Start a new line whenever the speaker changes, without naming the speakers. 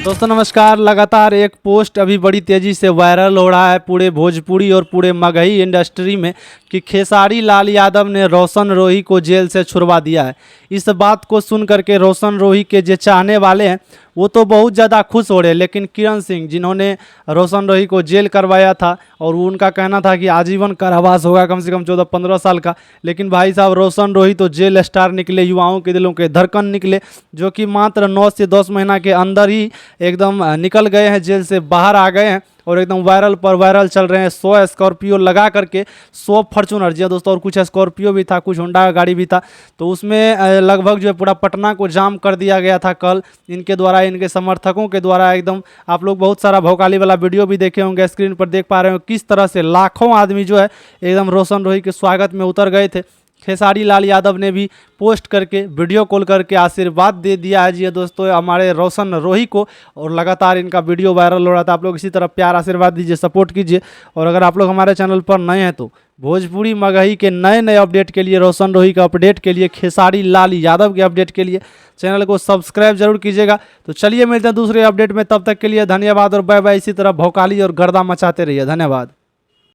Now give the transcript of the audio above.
दोस्तों नमस्कार। लगातार एक पोस्ट अभी बड़ी तेज़ी से वायरल हो रहा है पूरे भोजपुरी और पूरे मगही इंडस्ट्री में कि खेसारी लाल यादव ने रोशन रोही को जेल से छुड़वा दिया है। इस बात को सुन करके रोशन रोही के जो चाहने वाले हैं वो तो बहुत ज़्यादा खुश हो रहे हैं, लेकिन किरण सिंह जिन्होंने रोशन रोही को जेल करवाया था और उनका कहना था कि आजीवन कारावास होगा कम से कम 14-15 साल का, लेकिन भाई साहब रोशन रोही तो जेल स्टार निकले, युवाओं के दिलों के धड़कन निकले, जो कि मात्र 9 से 10 महीना के अंदर ही एकदम निकल गए हैं, जेल से बाहर आ गए हैं और एकदम वायरल पर वायरल चल रहे हैं। 100 स्कॉर्पियो लगा करके 100 फॉर्च्यूनर, जी दोस्तों, और कुछ स्कॉर्पियो भी था, कुछ होंडा का गाड़ी भी था, तो उसमें लगभग जो है पूरा पटना को जाम कर दिया गया था कल इनके द्वारा, इनके समर्थकों के द्वारा। एकदम आप लोग बहुत सारा भौकाली वाला वीडियो भी देखे होंगे, स्क्रीन पर देख पा रहे हो किस तरह से लाखों आदमी जो है एकदम रोशन रोही के स्वागत में उतर गए थे। खेसारी लाल यादव ने भी पोस्ट करके वीडियो कॉल करके आशीर्वाद दे दिया है जी दोस्तों हमारे रोशन रोही को, और लगातार इनका वीडियो वायरल हो रहा था। आप लोग इसी तरह प्यार आशीर्वाद दीजिए, सपोर्ट कीजिए, और अगर आप लोग हमारे चैनल पर नए हैं तो भोजपुरी मगही के नए नए अपडेट के लिए, रोशन रोही का अपडेट के लिए, खेसारी लाल यादव के अपडेट के लिए चैनल को सब्सक्राइब जरूर कीजिएगा। तो चलिए मिलते हैं दूसरे अपडेट में, तब तक के लिए धन्यवाद और बाय बाय। इसी तरह भौकाली और गर्दा मचाते रहिए। धन्यवाद।